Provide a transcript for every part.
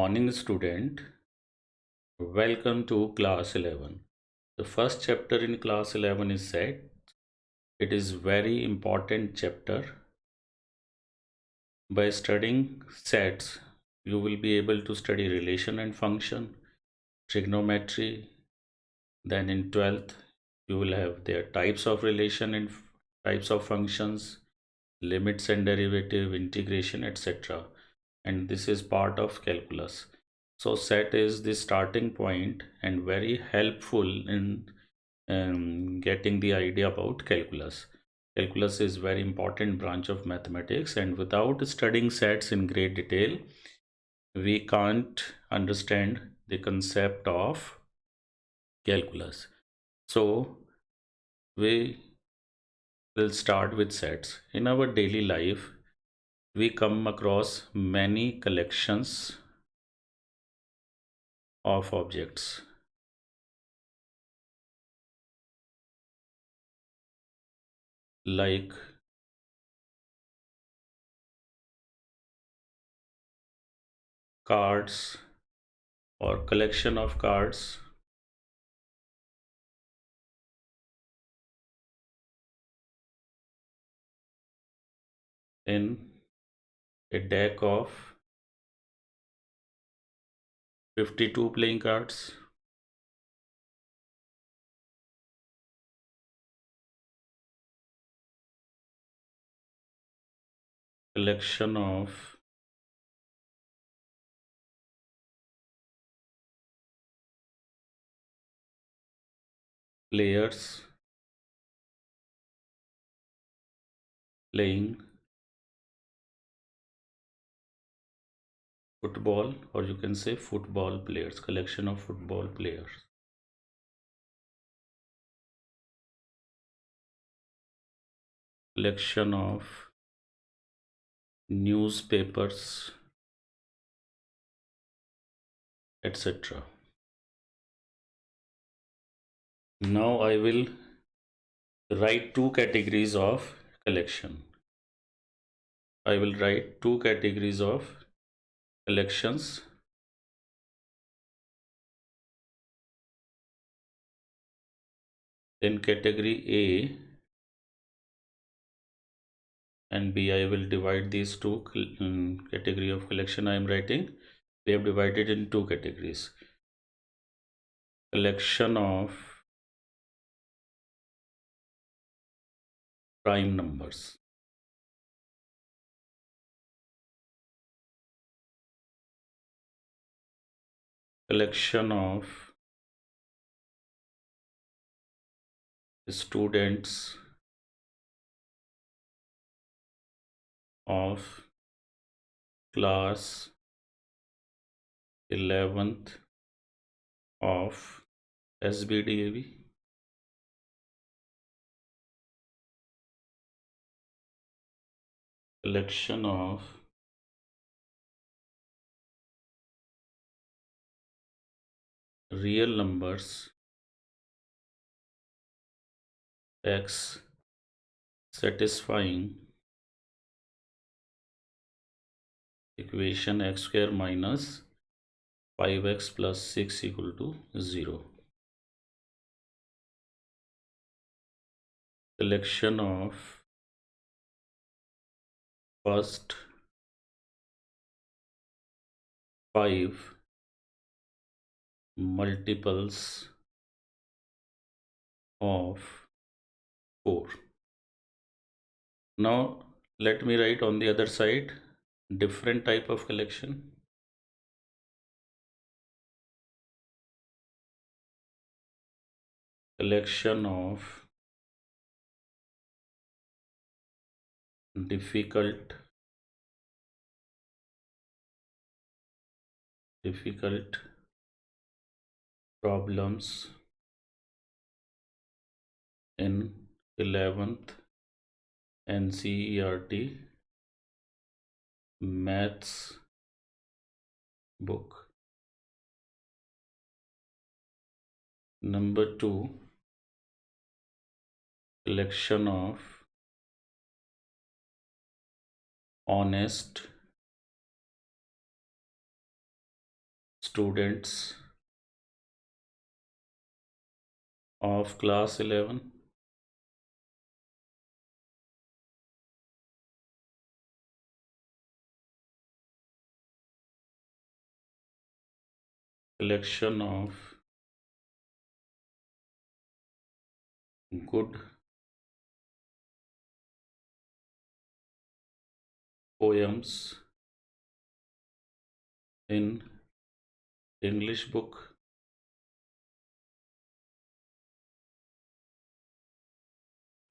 morning, student. Welcome to class 11. The first chapter in class 11 is set. It is very important chapter. By studying sets, you will be able to study relation and function, trigonometry. Then in 12th, you will have their types of relation and types of functions, limits and derivative, integration, etc. And this is part of calculus. So set is the starting point and very helpful in getting the idea about calculus. Calculus is very important branch of mathematics, and without studying sets in great detail, we can't understand the concept of calculus. So we will start with sets. In our daily life, we come across many collections of objects like cards or collection of cards, in a deck of 52 playing cards, collection of players playing football, or you can say football players, collection of football players, collection of newspapers, etc. Now I will write two categories of collection. I will write two categories of collections. In category A and B, I will divide these two category of collection I am writing. We have divided in two categories. Collection of prime numbers. Collection of students of class 11th of SBDAV. Collection of real numbers x satisfying equation x square minus 5x plus 6 equal to 0. Collection of first 5 multiples of 4. Now let me write on the other side different type of collection. Collection of difficult problems in 11th NCERT maths book. Number 2, collection of honest students of class 11 collection of good poems in English book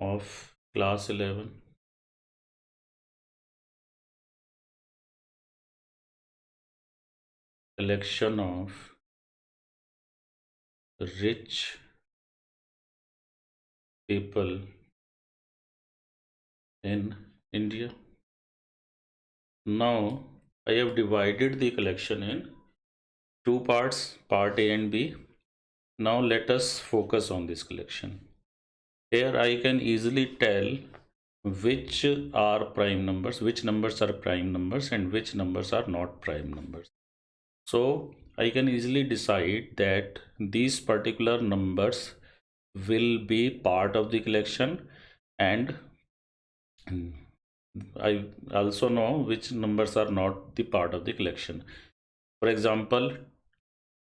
of class 11 collection of rich people in India. Now I have divided the collection in two parts, part A and B. Now let us focus on this collection. Here I can easily tell which are prime numbers, which numbers are prime numbers and which numbers are not prime numbers. So I can easily decide that these particular numbers will be part of the collection, and I also know which numbers are not the part of the collection. For example,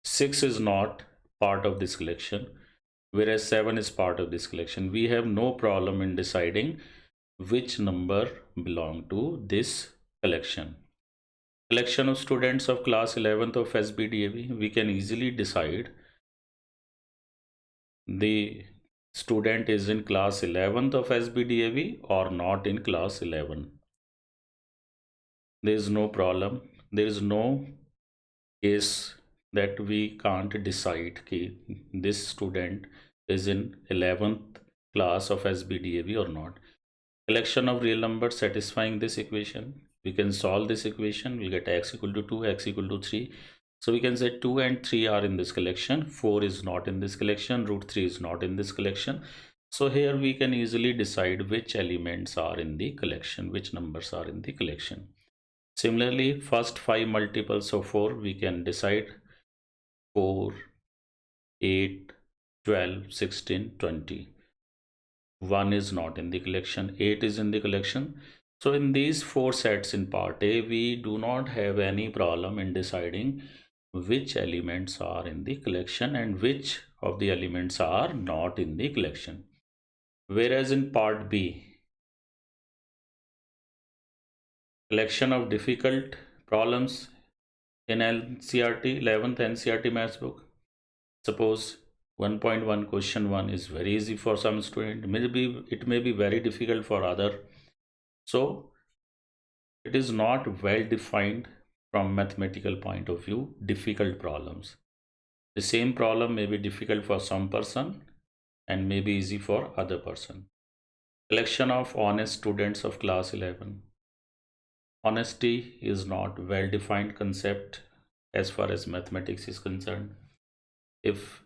6 is not part of this collection, whereas 7 is part of this collection. We have no problem in deciding which number belong to this collection. Collection of students of class 11th of SBDAV, we can easily decide the student is in class 11th of SBDAV or not in class 11. There is no problem. There is no case that we can't decide that this student is in 11th class of SBDAV or not. Collection of real numbers satisfying this equation. We can solve this equation. We get x equal to 2, x equal to 3. So we can say 2 and 3 are in this collection. 4 is not in this collection. Root 3 is not in this collection. So here we can easily decide which elements are in the collection, which numbers are in the collection. Similarly, first 5 multiples of 4 we can decide: 4, 8, 12, 16, 20. 1 is not in the collection, 8 is in the collection. So in these 4 sets in part A, we do not have any problem in deciding which elements are in the collection and which of the elements are not in the collection. Whereas in part B, collection of difficult problems in NCERT, 11th NCERT maths book. Suppose 1.1 question 1 is very easy for some student, maybe it may be very difficult for other. So it is not well defined from mathematical point of view, difficult problems. The same problem may be difficult for some person and may be easy for other person. Collection of honest students of class 11. Honesty is not well defined concept as far as mathematics is concerned. If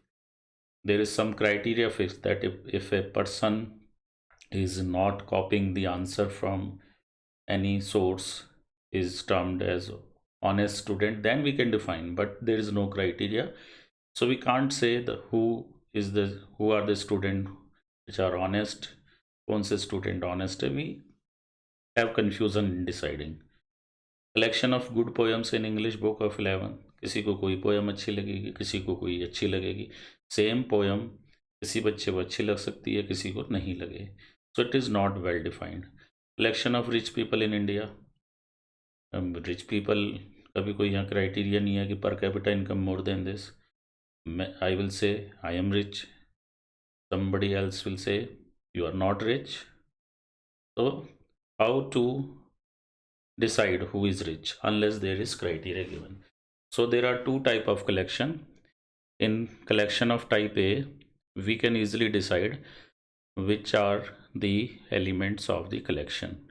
there is some criteria fixed that if a person is not copying the answer from any source is termed as honest student, then we can define, but there is no criteria. So we can't say who are the student which are honest, कौन से student honest है. We have confusion in deciding. Collection of good poems in English book of 11. किसी को कोई poem अच्छी लगेगी, किसी को कोई अच्छी लगेगी. सेम पोएम किसी बच्चे को अच्छी लग सकती है, किसी को नहीं लगे. So it is not well defined. Collection of rich people in India. Rich people का भी कोई यहाँ क्राइटेरिया नहीं है कि per capita income more than this. I will say I am rich. Somebody else will say you are not rich. So how to decide who is rich unless there is criteria given? So there are two type of collection. In collection of type A, we can easily decide which are the elements of the collection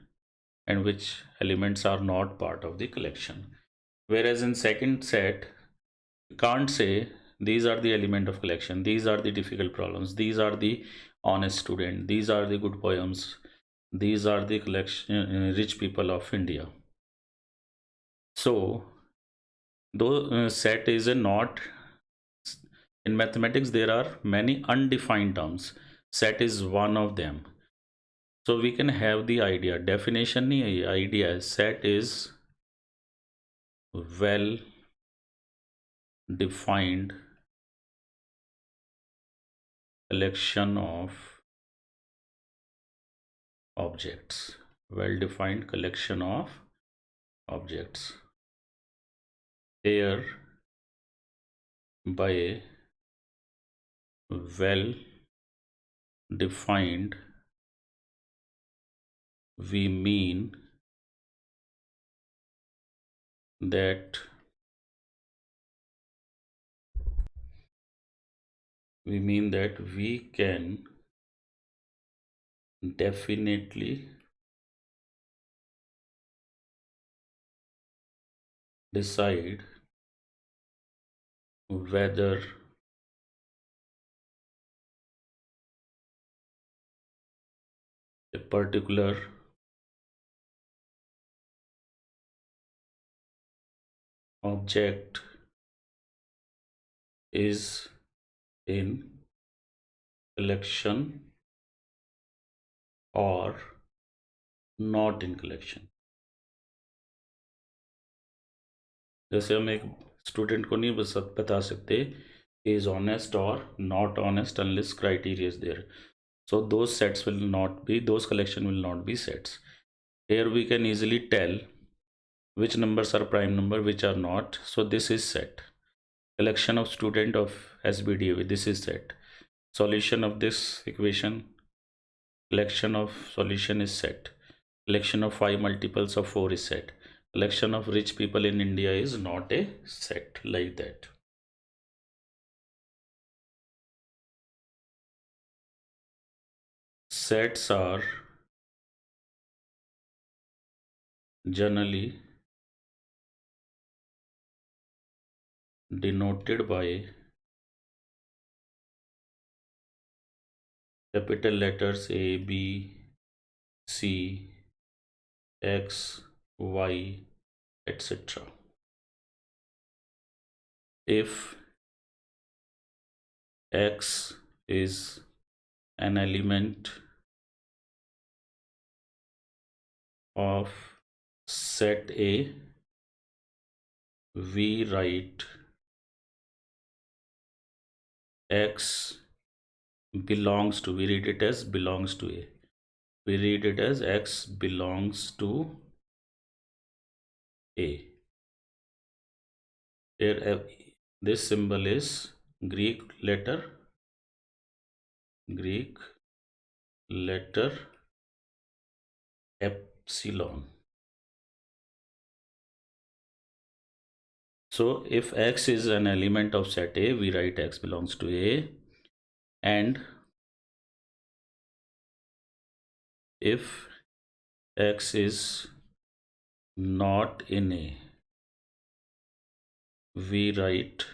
and which elements are not part of the collection. Whereas in second set, you can't say these are the element of collection, these are the difficult problems, these are the honest student, these are the good poems, these are the collection rich people of India. So though set is a not. In mathematics there are many undefined terms, set is one of them. So we can have the idea, definition nahi hai, idea है, set is well defined collection of objects, well defined collection of objects here by a well defined we mean that we can definitely decide whether a particular object is in collection or not in collection. जैसे हम एक student को नहीं बता सकते is honest or not honest unless criteria is there. So those sets will not be, those collection will not be sets. Here we can easily tell which numbers are prime number, which are not. So this is set. Collection of student of SBDA, this is set. Solution of this equation, collection of solution is set. Collection of 5 multiples of 4 is set. Collection of rich people in India is not a set, like that. Sets are generally denoted by capital letters A, B, C, X, Y, etc. If X is an element of set A, we write X belongs to, we read it as belongs to A. We read it as X belongs to A. Here, this symbol is Greek letter epsilon. So if X is an element of set A, we write X belongs to A, and if X is not in A, we write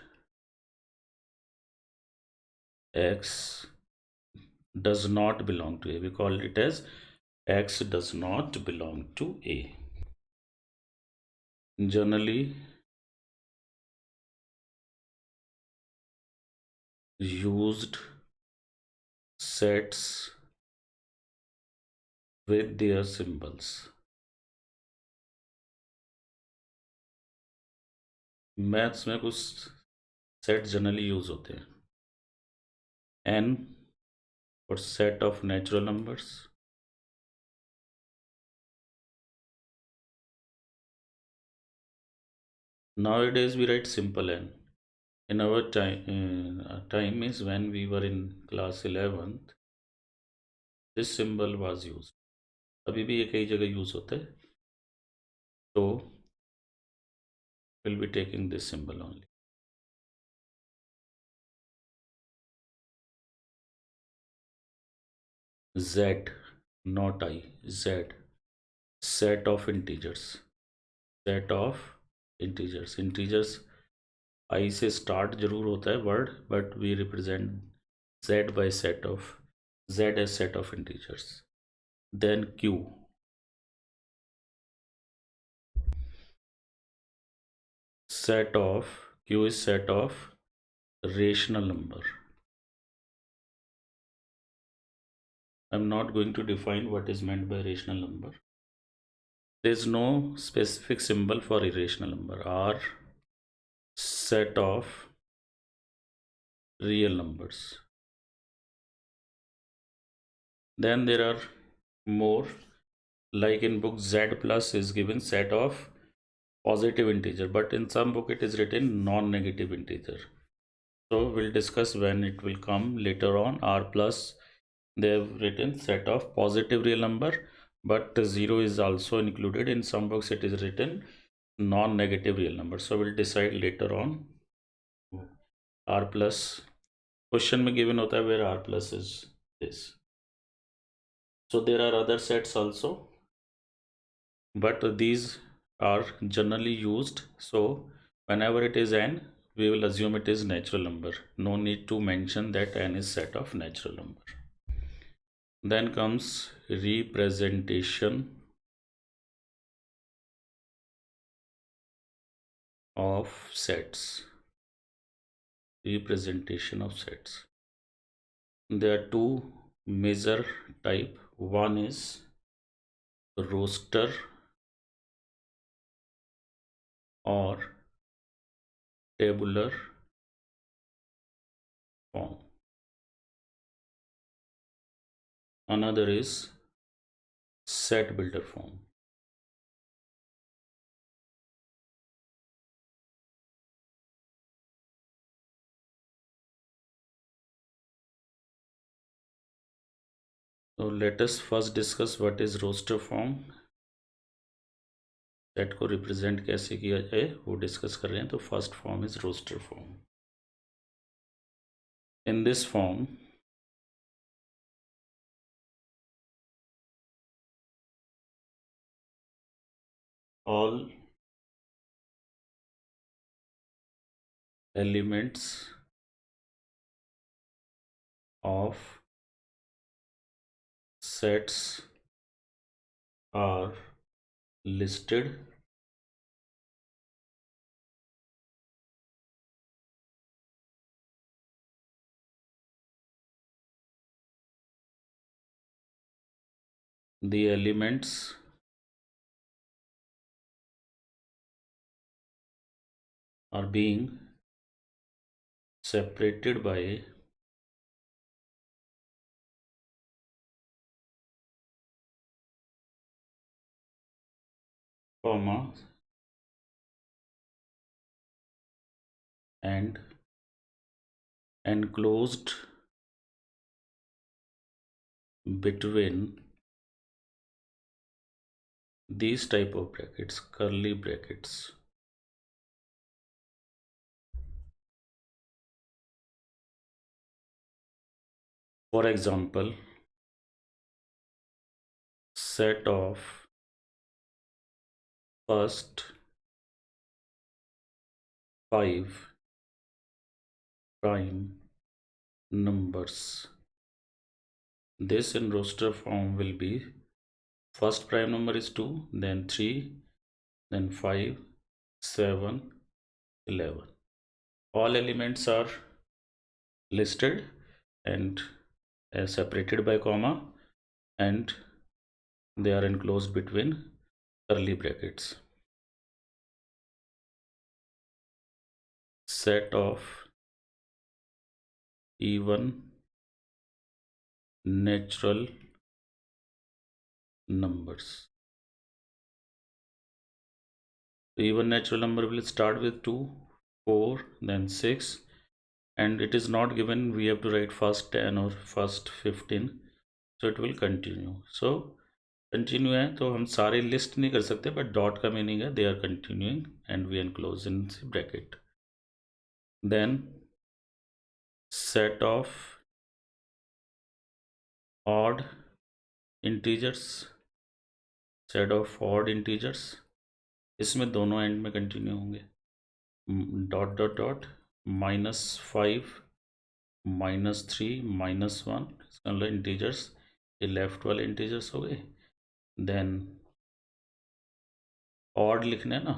X does not belong to A. We call it as X does not belong to A. Generally used sets with their symbols. Maths में कुछ set generally use होते हैं. n for set of natural numbers, nowadays we write simple n. In our time is when we were in class 11th, this symbol was used. अभी भी ये कई जगह use होता है, तो we'll be taking this symbol only. Z, not I, Z, set of integers, set of integers. Integers I से start जरूर होता है word, but we represent Z by set of, Z as set of integers. Then Q, set of Q is set of rational number. I'm not going to define what is meant by rational number. There is no specific symbol for irrational number. R set of real numbers. Then there are more, like in book Z plus is given set of positive integer, but in some book it is written non-negative integer. So we'll discuss when it will come later on. R plus, they have written set of positive real number, but 0 is also included. In some books it is written non-negative real number. So we'll decide later on. R plus question में given होता है where R plus is this. So there are other sets also, but these are generally used. So whenever it is n, we will assume it is natural number. No need to mention that n is set of natural number. Then comes representation of sets. Representation of sets. There are two major type. One is roster or tabular form. Another is set builder form. So let us first discuss what is roster form. Set को represent कैसे किया जाए वो discuss कर रहे हैं. तो first form is roster form. In this form all elements of sets are listed the elements are being separated by comma and enclosed between these type of brackets, curly brackets. For example, set of first 5 prime numbers. This in roster form will be first prime number is 2, then 3, then 5, 7, 11. All elements are listed and separated by comma, and they are enclosed between curly brackets. Set of even natural numbers. Even natural number will start with 2, 4, then 6, and it is not given we have to write first 10 or first 15, so it will continue. So continue है तो हम सारे list नहीं कर सकते, but dot का meaning है they are continuing and we enclose in bracket. Then set of odd integers. Set of odd integers, इसमें दोनों एंड में कंटिन्यू होंगे. डॉट डॉट डॉट -5 -3 -1, इसका मतलब इंटीजर्स ये लेफ्ट वाले इंटीजर्स हो गए. देन ऑड लिखने हैं ना,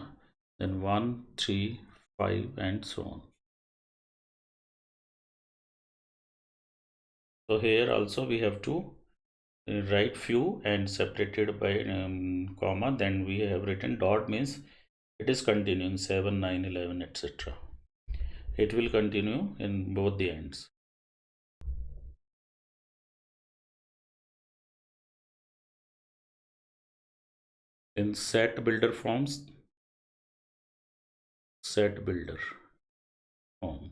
then 1 3 5 and so on. So here also we have to write few and separated by comma, then we have written dot, means it is continuing 7, 9, 11, etc. It will continue in both the ends. In set builder forms, set builder form,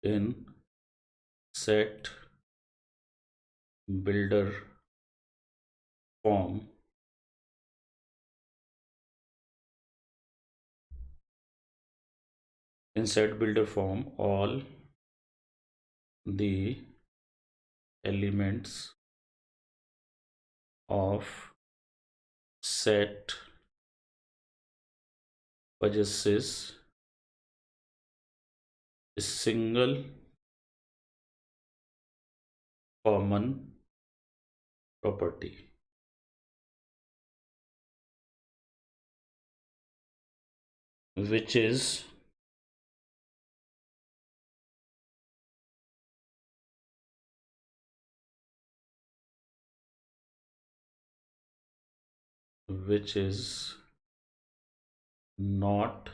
in set builder form, in set builder form, all the elements of set possesses a single common property. Which is not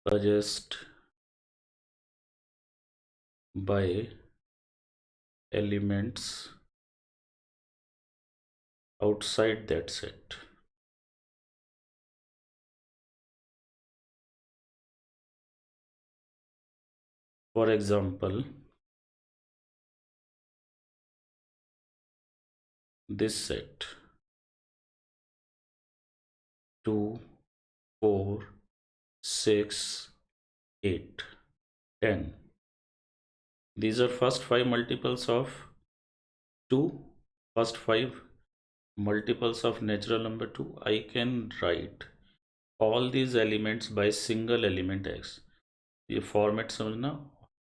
possessed by elements outside that set. For example, this set 2, 4, 6, 8, 10. These are first 5 multiples of 2, first 5 multiples of natural number 2. I can write all these elements by single element x. ये format समझना.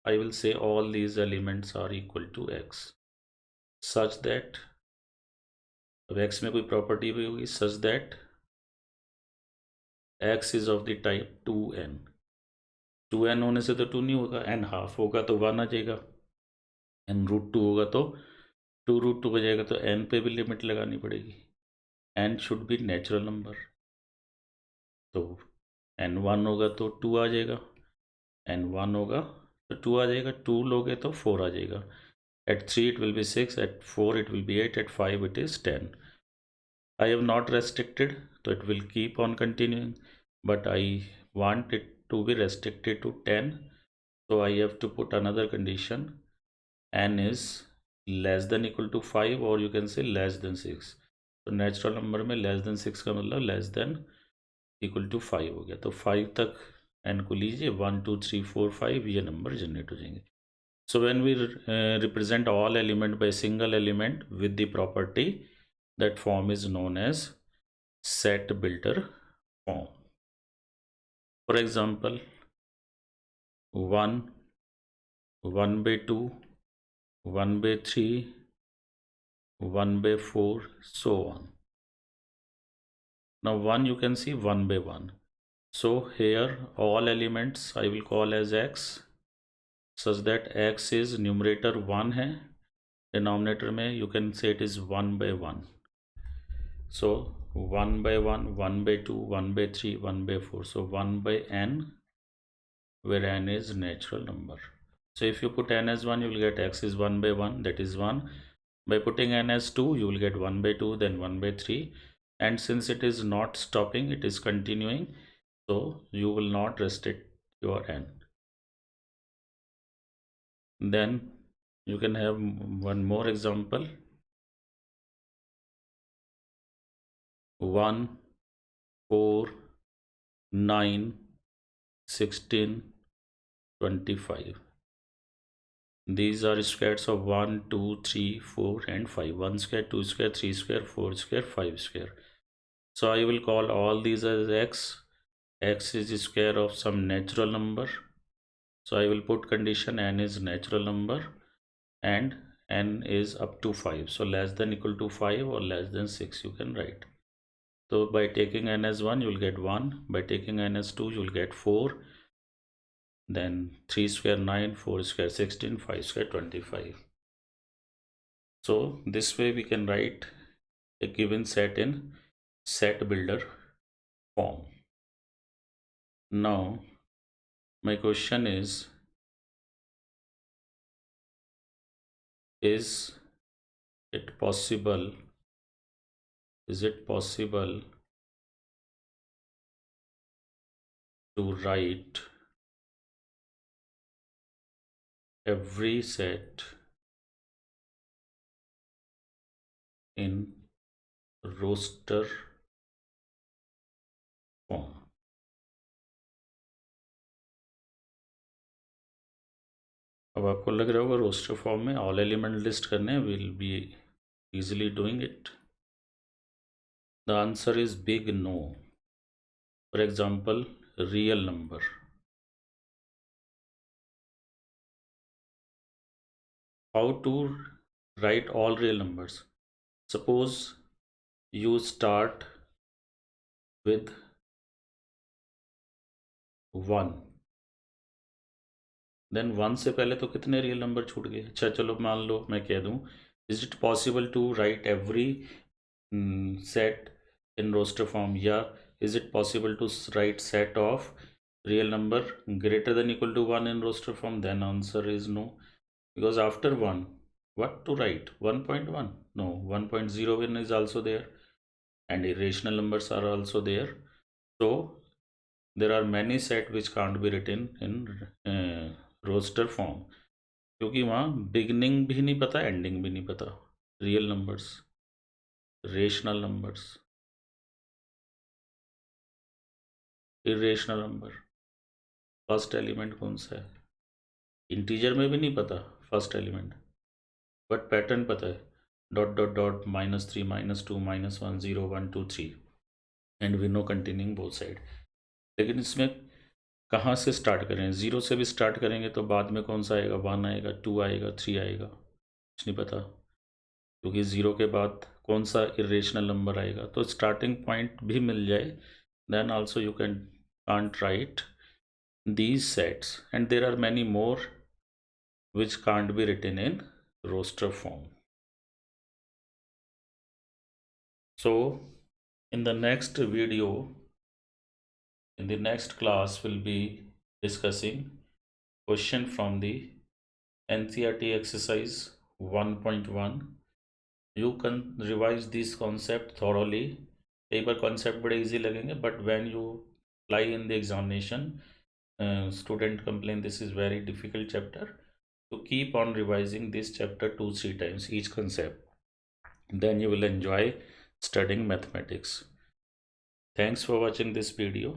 I will say all these elements are equal to x, such that अब x में कोई property भी होगी, such that x is of the type 2n. 2n होने से तो 2 नहीं होगा, n हाफ होगा तो 1 आ जाएगा, n रूट 2 होगा तो 2 रूट 2 हो जाएगा, तो n पे भी लिमिट लगानी पड़ेगी. n should be natural number, तो n 1 होगा तो 2 आ जाएगा, n 1 होगा तो 2 आ जाएगा, 2 लोगे तो 4 आ जाएगा. At 3 it will be 6, at 4 it will be 8, at 5 it is 10. I have not restricted, so it will keep on continuing, but I want it to be restricted to 10, so I have to put another condition: n is less than equal to 5, or you can say less than 6. तो natural number में less than 6 का मतलब less than equal to 5 हो गया, तो 5 तक n को लीजिए, 1 2 3 4 5 ये नंबर जनरेट हो जाएंगे. So when we represent all element by single element with the property, that form is known as set builder form. For example, 1, 1 by 2, 1 by 3, 1 by 4, so on. Now 1 you can see 1 by 1. So here all elements I will call as x, such that x is numerator 1 है, denominator में you can say it is 1 by 1. So 1 by 1, 1 by 2, 1 by 3, 1 by 4. So 1 by n, where n is natural number. So if you put n as 1, you will get x is 1 by 1, that is 1. By putting n as 2, you will get 1 by 2, then 1 by 3. And since it is not stopping, it is continuing, so you will not restrict your n. Then you can have one more example: 1, 4, 9, 16, 25. These are squares of 1, 2, 3, 4 and 5. 1 square, 2 square, 3 square, 4 square, 5 square. So I will call all these as x. X is the square of some natural number. So I will put condition n is natural number and n is up to 5, so less than equal to 5 or less than 6 you can write. So by taking n as 1 you'll get 1, by taking n as 2 you'll get 4, then 3 square 9, 4 square 16, 5 square 25. So this way we can write a given set in set builder form. Now my question is it possible to write every set in roster form? अब आपको लग रहा होगा roster form में all element list करने, will be easily doing it. The answer is big no. For example, real number. How to write all real numbers? Suppose you start with 1, then 1 से पहले तो कितने रियल नंबर छूट गए? अच्छा चलो मान लो मैं कह दूं, is it possible to write every set in roster form, या is it possible to write set of real number greater than equal to 1 in roster form? Then answer is no, because after 1 what to write? 1.1? No, 1.01 is also there and irrational numbers are also there. So there are many set which can't be written in roster form, क्योंकि वहाँ beginning भी नहीं पता, ending भी नहीं पता. Real numbers, rational numbers, irrational number, first element कौन सा है, इंटीजर में भी नहीं पता फर्स्ट एलिमेंट, बट पैटर्न पता है, dot dot dot -3 -2 -1 0 1 2 3 and we know continuing both side. लेकिन इसमें कहाँ से स्टार्ट करें? ज़ीरो से भी स्टार्ट करेंगे तो बाद में कौन सा आएगा? 1 आएगा, 2 आएगा, 3 आएगा, कुछ नहीं पता, क्योंकि ज़ीरो के बाद कौन सा इरेशनल नंबर आएगा. तो स्टार्टिंग पॉइंट भी मिल जाए, then also you can't write these sets, and there are many more which can't be written in roster form. So in the next video, in the next class, we'll be discussing question from the NCERT exercise 1.1. You can revise this concept thoroughly. कई बार concept बड़े easy लगेंगे, but when you apply in the examination, student complain this is very difficult chapter. So keep on revising this chapter 2-3 times each concept. Then you will enjoy studying mathematics. Thanks for watching this video.